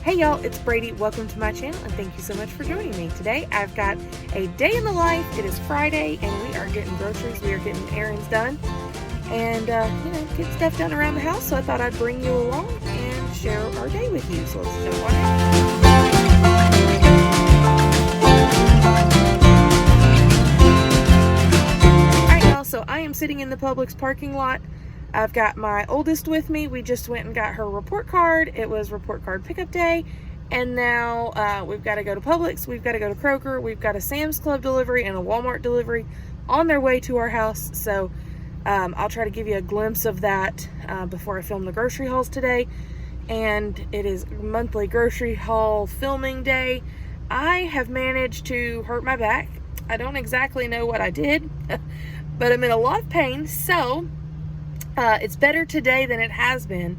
Hey y'all, it's Brady. Welcome to my channel and thank you so much for joining me. Today I've got a day in the life. It is Friday and we are getting groceries. We are getting errands done and get stuff done around the house. So I thought I'd bring you along and share our day with you. So let's jump on in. Alright y'all, so I am sitting in the Publix parking lot. I've got my oldest with me. We just went and got her report card. It was report card pickup day. And now we've got to go to Publix. We've got to go to Kroger. We've got a Sam's Club delivery and a Walmart delivery on their way to our house. So I'll try to give you a glimpse of that before I film the grocery hauls today. And it is monthly grocery haul filming day. I have managed to hurt my back. I don't exactly know what I did, but I'm in a lot of pain. So it's better today than it has been,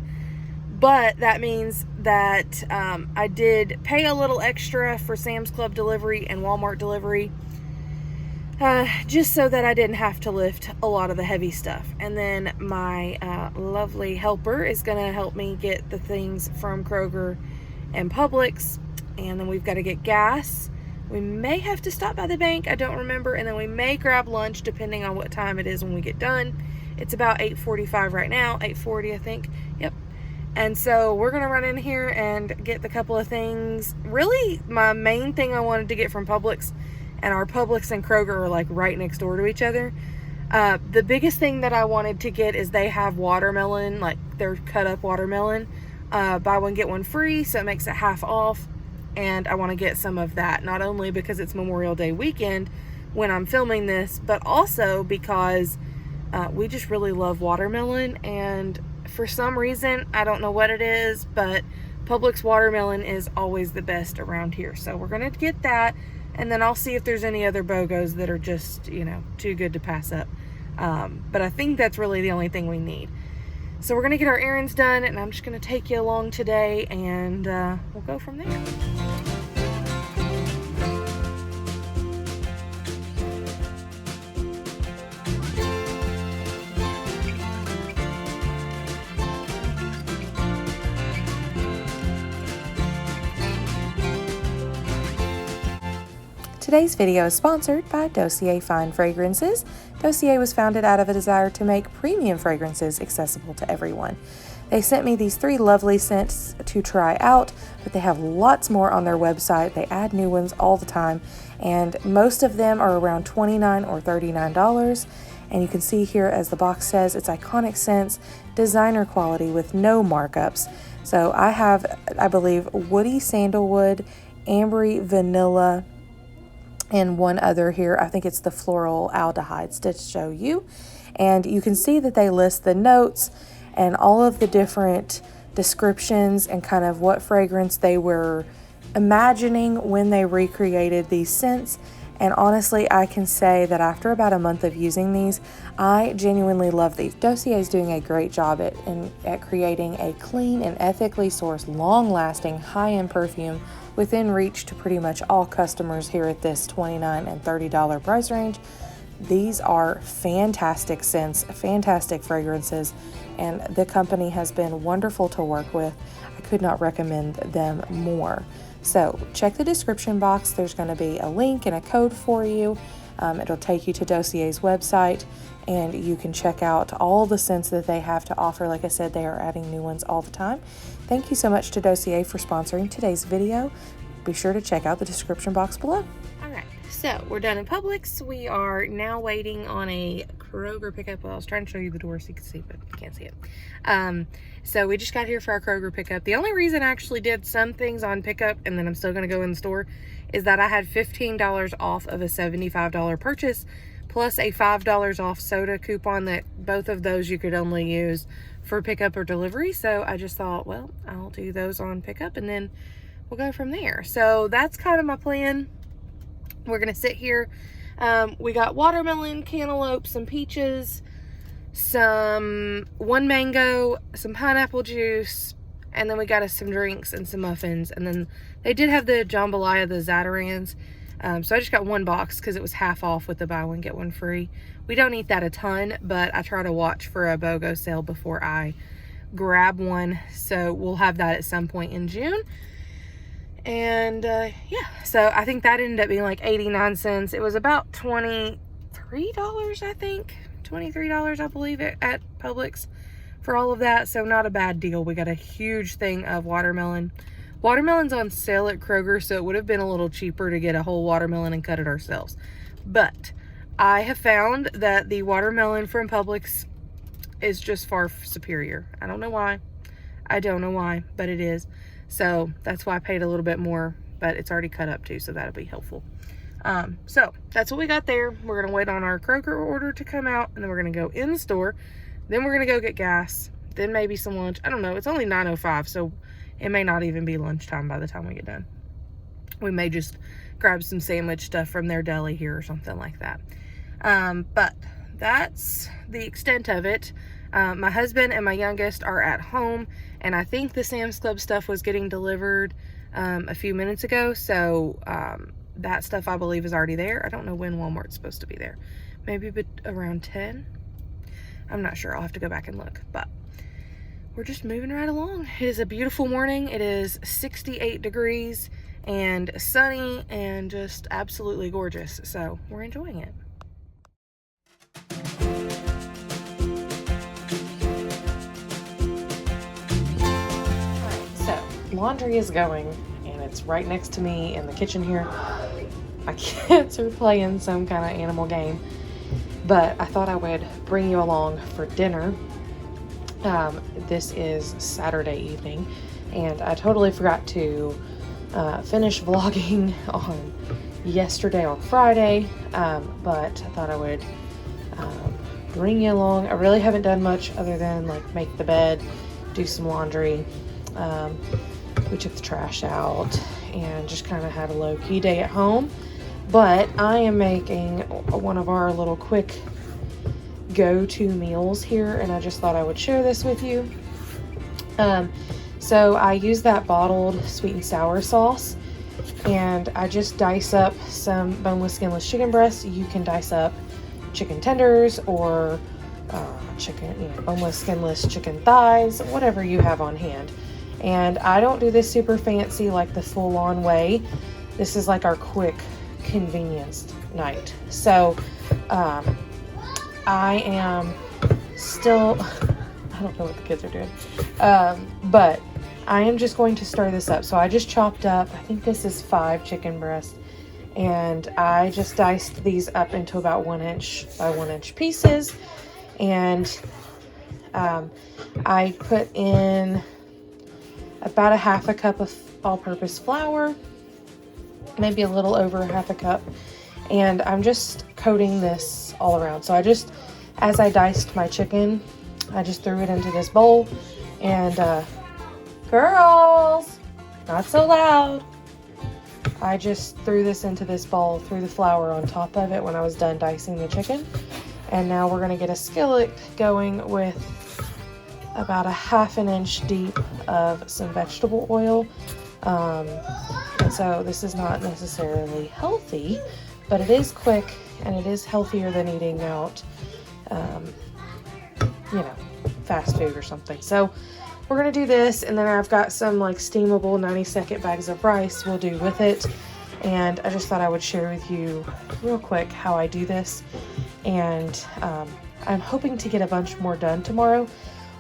but that means that I did pay a little extra for Sam's Club delivery and Walmart delivery, just so that I didn't have to lift a lot of the heavy stuff. And then my lovely helper is going to help me get the things from Kroger and Publix, and then we've got to get gas. We may have to stop by the bank, I don't remember, and then we may grab lunch depending on what time it is when we get done. It's about 8:45 right now, 8:40 I think, yep. And so we're gonna run in here and get the couple of things. Really, my main thing I wanted to get from Publix, and our Publix and Kroger are like right next door to each other. The biggest thing that I wanted to get is they have watermelon, like they're cut up watermelon. Buy one, get one free, so it makes it half off. And I wanna get some of that, not only because it's Memorial Day weekend when I'm filming this, but also because we just really love watermelon, and for some reason, I don't know what it is, but Publix watermelon is always the best around here. So we're going to get that, and then I'll see if there's any other BOGOs that are just, too good to pass up. But I think that's really the only thing we need. So we're going to get our errands done, and I'm just going to take you along today, and we'll go from there. Today's video is sponsored by Dossier Fine Fragrances. Dossier was founded out of a desire to make premium fragrances accessible to everyone. They sent me these 3 lovely scents to try out, but they have lots more on their website. They add new ones all the time, and most of them are around $29 or $39. And you can see here, as the box says, it's iconic scents, designer quality with no markups. So I have, I believe, woody sandalwood, ambery vanilla, and one other here. I think it's the floral aldehydes to show you. And you can see that they list the notes and all of the different descriptions and kind of what fragrance they were imagining when they recreated these scents. And honestly, I can say that after about a month of using these, I genuinely love these. Dossier is doing a great job at creating a clean and ethically sourced, long-lasting, high-end perfume within reach to pretty much all customers here at this $29 and $30 price range. These are fantastic scents, fantastic fragrances, and the company has been wonderful to work with. I could not recommend them more. So check the description box. There's going to be a link and a code for you. It'll take you to Dossier's website, and you can check out all the scents that they have to offer. Like I said, they are adding new ones all the time. Thank you so much to Dossier for sponsoring today's video. Be sure to check out the description box below. All right, so we're done in Publix. We are now waiting on a Kroger pickup. Well, I was trying to show you the door so you can see, but you can't see it. So we just got here for our Kroger pickup. The only reason I actually did some things on pickup, and then I'm still going to go in the store, is that I had $15 off of a $75 purchase, plus a $5 off soda coupon that both of those you could only use for pickup or delivery. So I just thought, well, I'll do those on pickup, and then we'll go from there. So that's kind of my plan. We're going to sit here. We got watermelon, cantaloupe, some peaches, one mango, some pineapple juice, and then we got us some drinks and some muffins. And then they did have the jambalaya, the Zatarans. So I just got one box because it was half off with the buy one, get one free. We don't eat that a ton, but I try to watch for a BOGO sale before I grab one. So we'll have that at some point in June. And yeah, so I think that ended up being like 89 cents. It was about $23, I think. $23, I believe, at Publix for all of that. So not a bad deal. We got a huge thing of watermelon. Watermelon's on sale at Kroger, so it would have been a little cheaper to get a whole watermelon and cut it ourselves. But I have found that the watermelon from Publix is just far superior. I don't know why. I don't know why, but it is. So that's why I paid a little bit more, but it's already cut up too, so that'll be helpful. So that's what we got there. We're gonna wait on our Kroger order to come out, and then we're gonna go in the store. Then we're gonna go get gas, then maybe some lunch. I don't know, it's only 9:05, so it may not even be lunchtime by the time we get done. We may just grab some sandwich stuff from their deli here or something like that. But that's the extent of it. My husband and my youngest are at home, and I think the Sam's Club stuff was getting delivered a few minutes ago, so that stuff I believe is already there. I don't know when Walmart's supposed to be there. Maybe around 10? I'm not sure. I'll have to go back and look, but we're just moving right along. It is a beautiful morning. It is 68 degrees and sunny and just absolutely gorgeous, so we're enjoying it. Laundry is going, and it's right next to me in the kitchen here. My kids are playing some kind of animal game, but I thought I would bring you along for dinner. This is Saturday evening, and I totally forgot to finish vlogging on yesterday on Friday, but I thought I would bring you along. I really haven't done much other than like make the bed, do some laundry. We took the trash out and just kind of had a low-key day at home. But I am making one of our little quick go-to meals here, and I just thought I would share this with you. So I use that bottled sweet and sour sauce, and I just dice up some boneless, skinless chicken breasts. You can dice up chicken tenders or boneless, skinless chicken thighs, whatever you have on hand. And I don't do this super fancy like the full-on way. This is like our quick convenience night. So I am still, I don't know what the kids are doing, but I am just going to stir this up. So I just chopped up, I think this is 5 chicken breasts, and I just diced these up into about 1 inch by 1 inch pieces. And I put in about a half a cup of all-purpose flour, maybe a little over half a cup, and I'm just coating this all around. So as I diced my chicken, I just threw it into this bowl, and girls, not so loud. I just threw this into this bowl, threw the flour on top of it when I was done dicing the chicken, and now we're gonna get a skillet going with about a ½ inch deep of some vegetable oil. And so this is not necessarily healthy, but it is quick and it is healthier than eating out, fast food or something. So we're gonna do this, and then I've got some like steamable 90-second bags of rice we'll do with it. And I just thought I would share with you real quick how I do this. And I'm hoping to get a bunch more done tomorrow.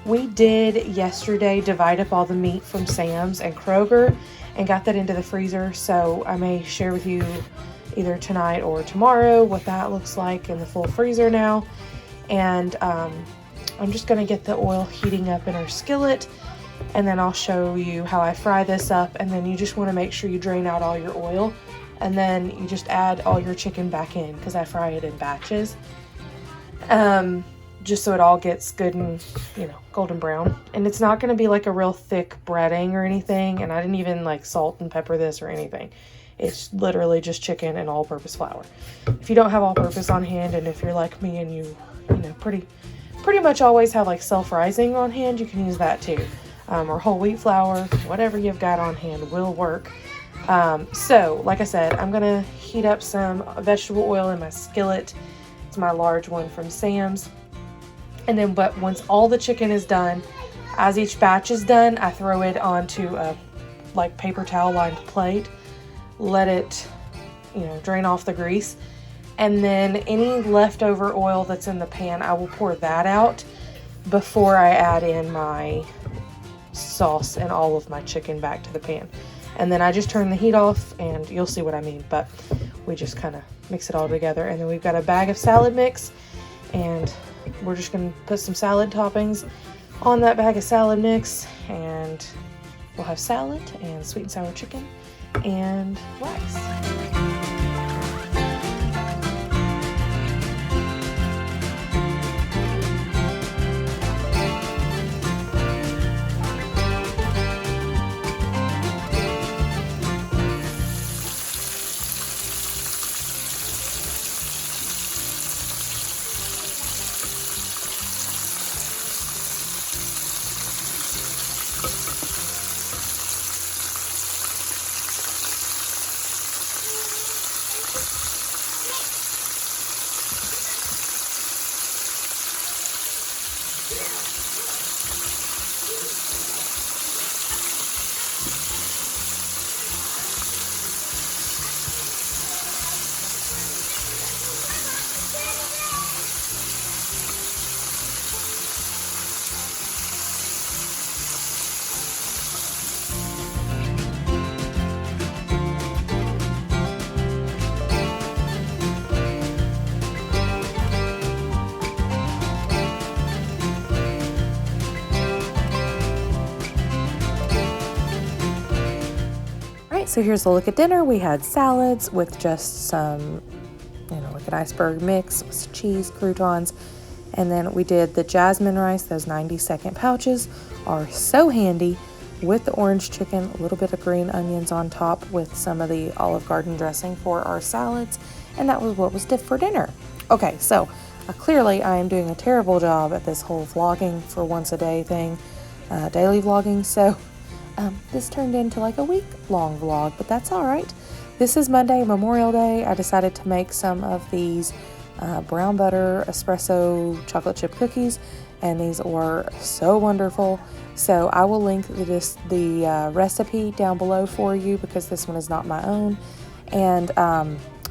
We did yesterday divide up all the meat from Sam's and Kroger and got that into the freezer, so I may share with you either tonight or tomorrow what that looks like in the full freezer now. And I'm just going to get the oil heating up in our skillet, and then I'll show you how I fry this up. And then you just want to make sure you drain out all your oil, and then you just add all your chicken back in, because I fry it in batches. Just so it all gets good and, golden brown. And it's not going to be like a real thick breading or anything. And I didn't even like salt and pepper this or anything. It's literally just chicken and all-purpose flour. If you don't have all-purpose on hand, and if you're like me and you pretty much always have like self-rising on hand, you can use that too. Or whole wheat flour, whatever you've got on hand will work. So like I said, I'm going to heat up some vegetable oil in my skillet. It's my large one from Sam's. And then, but once all the chicken is done, as each batch is done, I throw it onto a like paper towel lined plate, let it, drain off the grease. And then any leftover oil that's in the pan, I will pour that out before I add in my sauce and all of my chicken back to the pan. And then I just turn the heat off, and you'll see what I mean, but we just kind of mix it all together. And then we've got a bag of salad mix, and we're just going to put some salad toppings on that bag of salad mix, and we'll have salad and sweet and sour chicken and rice. So here's a look at dinner. We had salads with just some, like an iceberg mix with cheese, croutons. And then we did the jasmine rice. Those 90-second pouches are so handy with the orange chicken, a little bit of green onions on top with some of the Olive Garden dressing for our salads. And that was what was for dinner. Okay, so clearly I am doing a terrible job at this whole vlogging for once a day thing, daily vlogging. So this turned into like a week-long vlog, but that's all right. This is Monday, Memorial Day. I decided to make some of these brown butter espresso chocolate chip cookies, and these were so wonderful. So I will link the recipe down below for you, because this one is not my own. And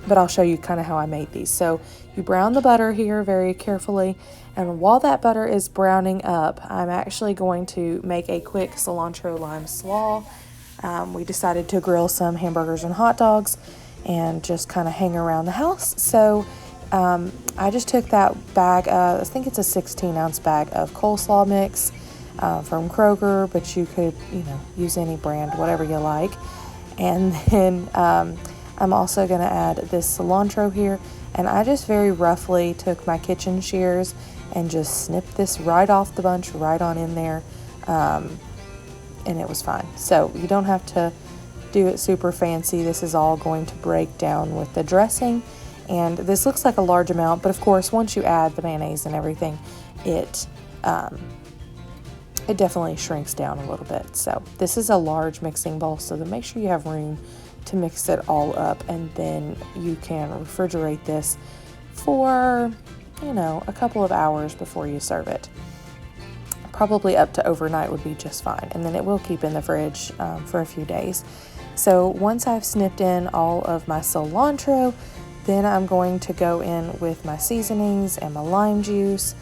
but I'll show you kind of how I made these. So you brown the butter here very carefully, and while that butter is browning up, I'm actually going to make a quick cilantro lime slaw. We decided to grill some hamburgers and hot dogs and just kind of hang around the house. So I just took that bag, I think it's a 16-ounce bag of coleslaw mix from Kroger, but you could, use any brand, whatever you like. And then I'm also going to add this cilantro here, and I just very roughly took my kitchen shears and just snipped this right off the bunch, right on in there, and it was fine. So you don't have to do it super fancy. This is all going to break down with the dressing, and this looks like a large amount, but of course once you add the mayonnaise and everything, it definitely shrinks down a little bit. So this is a large mixing bowl, so then make sure you have room to mix it all up, and then you can refrigerate this for a couple of hours before you serve it. Probably up to overnight would be just fine, and then it will keep in the fridge for a few days. So once I've snipped in all of my cilantro, then I'm going to go in with my seasonings and my lime juice.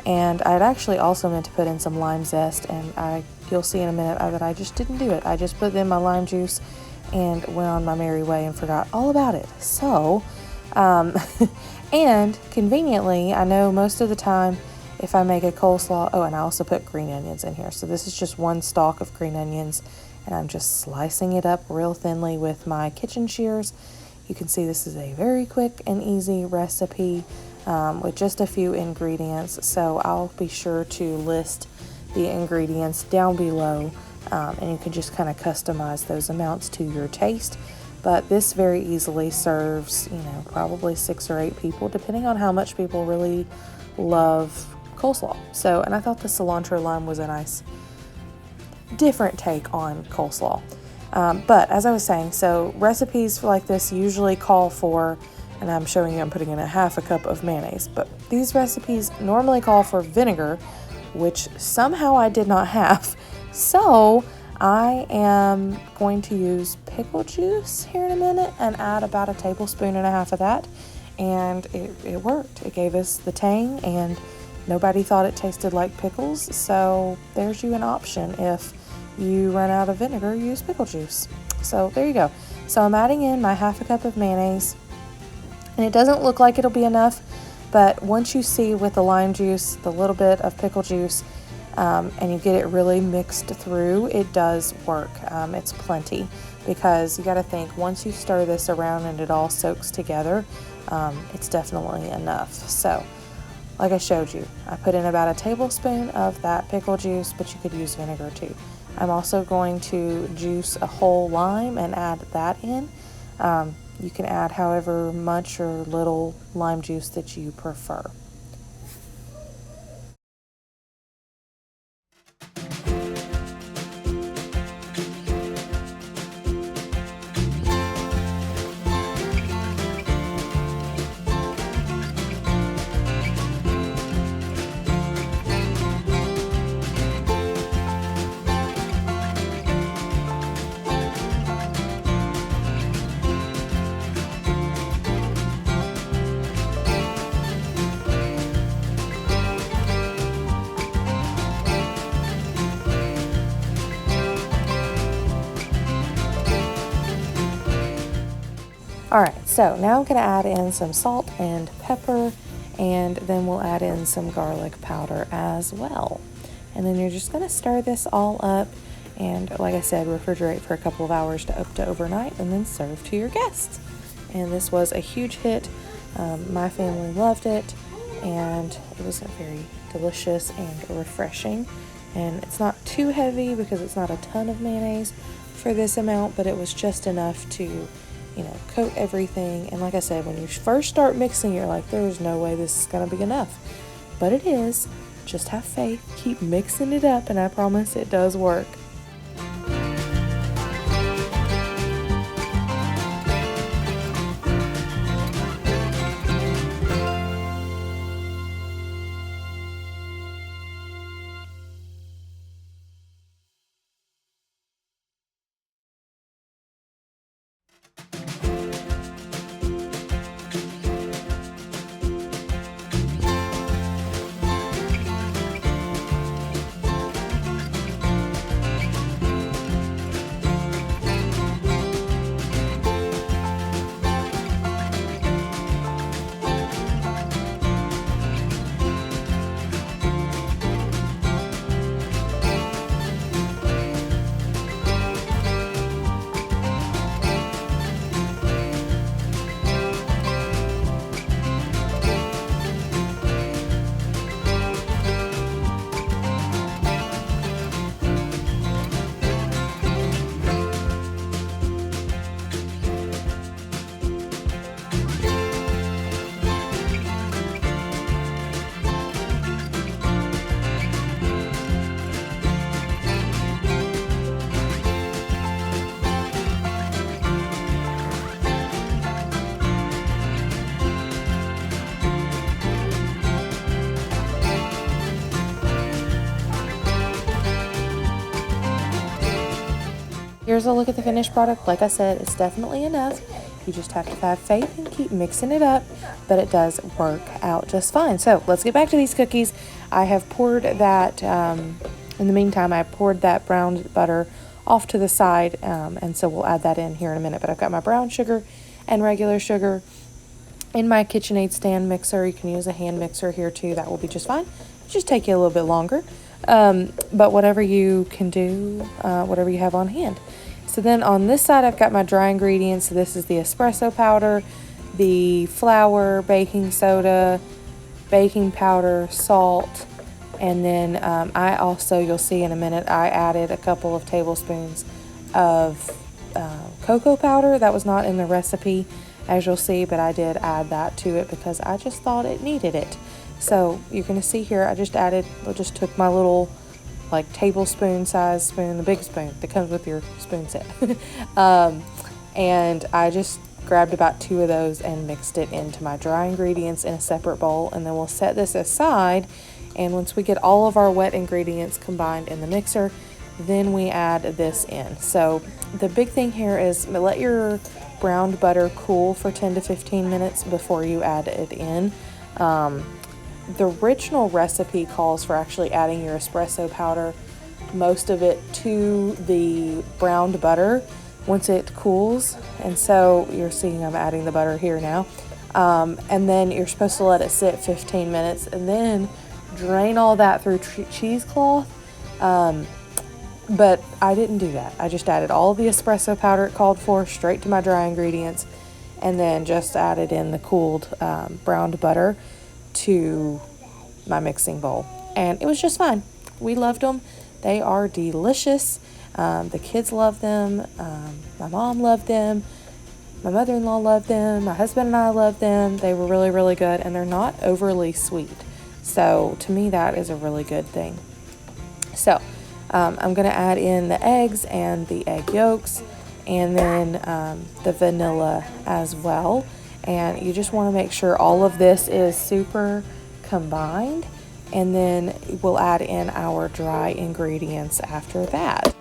And I'd actually also meant to put in some lime zest, and you'll see in a minute that I just didn't do it. I just put in my lime juice and went on my merry way and forgot all about it. So, and conveniently, I know most of the time if I make a coleslaw, and I also put green onions in here. So this is just one stalk of green onions, and I'm just slicing it up real thinly with my kitchen shears. You can see this is a very quick and easy recipe with just a few ingredients. So I'll be sure to list the ingredients down below, and you can just kind of customize those amounts to your taste. But this very easily serves, probably 6 or 8 people, depending on how much people really love coleslaw. So, and I thought the cilantro lime was a nice, different take on coleslaw. But as I was saying, so recipes like this usually call for, and I'm showing you I'm putting in a half a cup of mayonnaise, but these recipes normally call for vinegar, which somehow I did not have. So I am going to use pickle juice here in a minute and add about 1.5 tablespoons of that. And it worked. It gave us the tang, and nobody thought it tasted like pickles. So there's you an option. If you run out of vinegar, use pickle juice. So there you go. So I'm adding in my 1/2 cup of mayonnaise. And it doesn't look like it'll be enough, but once you see with the lime juice, the little bit of pickle juice, and you get it really mixed through, it does work. It's plenty, because you got to think, once you stir this around and it all soaks together, it's definitely enough. So like I showed you, I put in about 1 tablespoon of that pickle juice, but you could use vinegar too. I'm also going to juice a whole lime and add that in. You can add however much or little lime juice that you prefer. Alright, so now I'm going to add in some salt and pepper, and then we'll add in some garlic powder as well. And then you're just going to stir this all up, and like I said, refrigerate for a couple of hours to overnight, and then serve to your guests. And this was a huge hit. My family loved it, and it was very delicious and refreshing. And it's not too heavy because it's not a ton of mayonnaise for this amount, but it was just enough to, coat everything. And like I said, when you first start mixing, you're like, there's no way this is going to be enough. But it is. Just have faith. Keep mixing it up, and I promise it does work. Here's a look at the finished product. Like I said, it's definitely enough. You just have to have faith and keep mixing it up, but it does work out just fine. So let's get back to these cookies. I have poured that, in the meantime, I poured that brown butter off to the side, and so we'll add that in here in a minute. But I've got my brown sugar and regular sugar in my KitchenAid stand mixer. You can use a hand mixer here too. That will be just fine. Just take you a little bit longer. But whatever you can do, whatever you have on hand. So then on this side, I've got my dry ingredients. So this is the espresso powder, the flour, baking soda, baking powder, salt, and then I also, you'll see in a minute, I added a couple of tablespoons of cocoa powder. That was not in the recipe, as you'll see, but I did add that to it because I just thought it needed it. So you're going to see here, I just took my little like tablespoon size spoon, the big spoon that comes with your spoon set. And I just grabbed about 2 of those and mixed it into my dry ingredients in a separate bowl. And then we'll set this aside. And once we get all of our wet ingredients combined in the mixer, then we add this in. So the big thing here is let your browned butter cool for 10 to 15 minutes before you add it in. The original recipe calls for actually adding your espresso powder, most of it, to the browned butter once it cools. And so you're seeing I'm adding the butter here now. And then you're supposed to let it sit 15 minutes and then drain all that through cheesecloth. But I didn't do that. I just added all the espresso powder it called for straight to my dry ingredients, and then just added in the cooled browned butter to my mixing bowl. And it was just fine. We loved them. They are delicious. The kids love them. My mom loved them. My mother-in-law loved them. My husband and I loved them. They were really, really good, and they're not overly sweet. So to me, that is a really good thing. So I'm going to add in the eggs and the egg yolks, and then the vanilla as well. And you just want to make sure all of this is super combined, and then we'll add in our dry ingredients after that.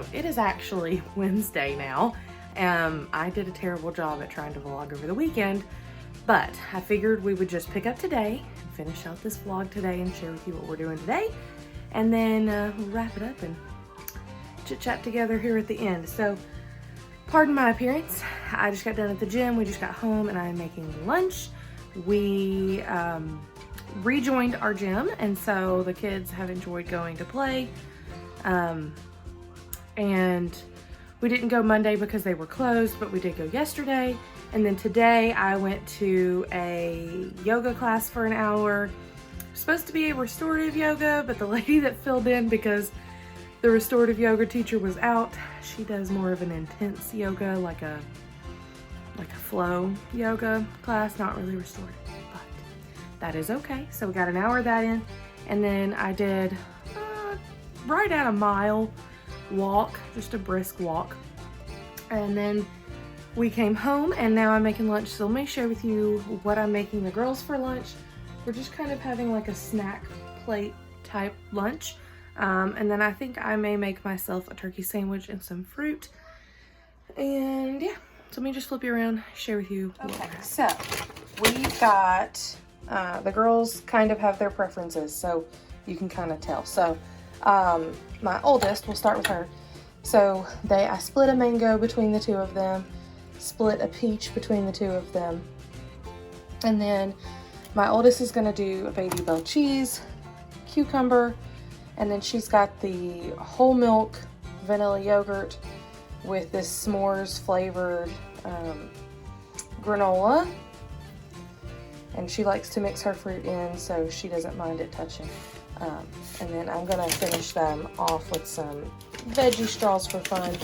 So it is actually Wednesday now. I did a terrible job at trying to vlog over the weekend, but I figured we would just pick up today, finish out this vlog today and share with you what we're doing today, and then we'll wrap it up and chit chat together here at the end. So pardon my appearance. I just got done at the gym. We just got home and I'm making lunch. We rejoined our gym, and so the kids have enjoyed going to play. And we didn't go Monday because they were closed, but we did go yesterday. And then today I went to a yoga class for an hour. It was supposed to be a restorative yoga, but the lady that filled in because the restorative yoga teacher was out, she does more of an intense yoga, like a flow yoga class, not really restorative, but that is okay. So we got an hour of that in, and then I did right at a mile walk, just a brisk walk, and then we came home and now I'm making lunch. So let me share with you what I'm making the girls for lunch. We're just kind of having like a snack plate type lunch, and then I think I may make myself a turkey sandwich and some fruit, and yeah, so let me just flip you around, share with you. Okay, so we've got the girls kind of have their preferences, so you can kind of tell. So my oldest, we'll start with her. So I split a mango between the two of them, split a peach between the two of them, and then my oldest is gonna do a baby bell cheese, cucumber, and then she's got the whole milk vanilla yogurt with this s'mores flavored granola, and she likes to mix her fruit in so she doesn't mind it touching. And then I'm gonna finish them off with some veggie straws for fun,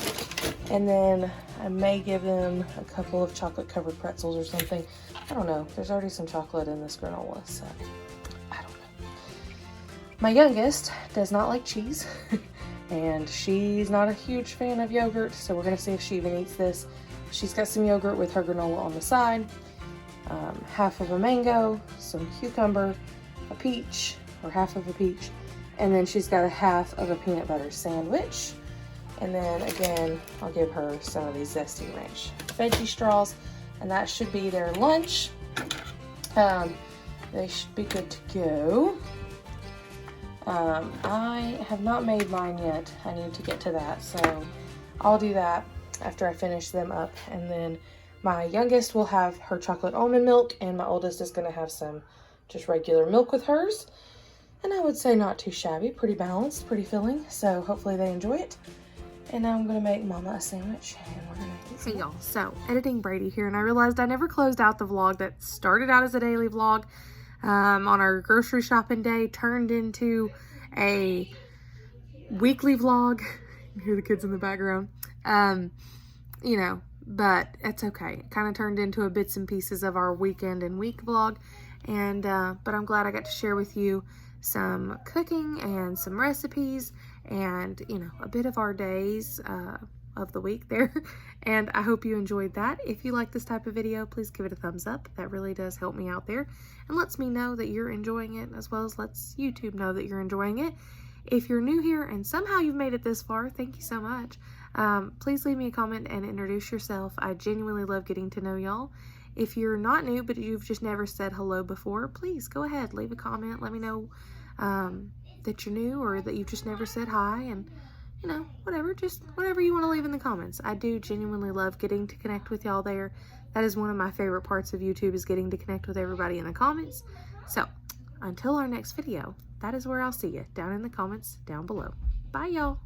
and then I may give them a couple of chocolate covered pretzels or something. I don't know, there's already some chocolate in this granola, so I don't know. My youngest does not like cheese and she's not a huge fan of yogurt, so we're gonna see if she even eats this. She's got some yogurt with her granola on the side, half of a mango, some cucumber, a peach, or half of a peach, and then she's got a half of a peanut butter sandwich. And then again, I'll give her some of these Zesty Ranch veggie straws, and that should be their lunch. They should be good to go. I have not made mine yet. I need to get to that, so I'll do that after I finish them up. And then my youngest will have her chocolate almond milk, and my oldest is going to have some just regular milk with hers. And I would say not too shabby, pretty balanced, pretty filling, so hopefully they enjoy it. And now I'm gonna make Mama a sandwich, and we're gonna eat some. Hey y'all, so editing Brady here, and I realized I never closed out the vlog that started out as a daily vlog on our grocery shopping day, turned into a weekly vlog. You hear the kids in the background. You know, but it's okay. It kind of turned into a bits and pieces of our weekend and week vlog, and but I'm glad I got to share with you some cooking and some recipes and, you know, a bit of our days of the week there. And I hope you enjoyed that. If you like this type of video, please give it a thumbs up. That really does help me out there and lets me know that you're enjoying it, as well as lets YouTube know that you're enjoying it. If you're new here and somehow you've made it this far, thank you so much. Please leave me a comment and introduce yourself. I genuinely love getting to know y'all. If you're not new, but you've just never said hello before, please go ahead, leave a comment. Let me know that you're new, or that you've just never said hi, and, you know, whatever, just whatever you want to leave in the comments. I do genuinely love getting to connect with y'all there. That is one of my favorite parts of YouTube, is getting to connect with everybody in the comments. So, until our next video, that is where I'll see you, down in the comments down below. Bye, y'all.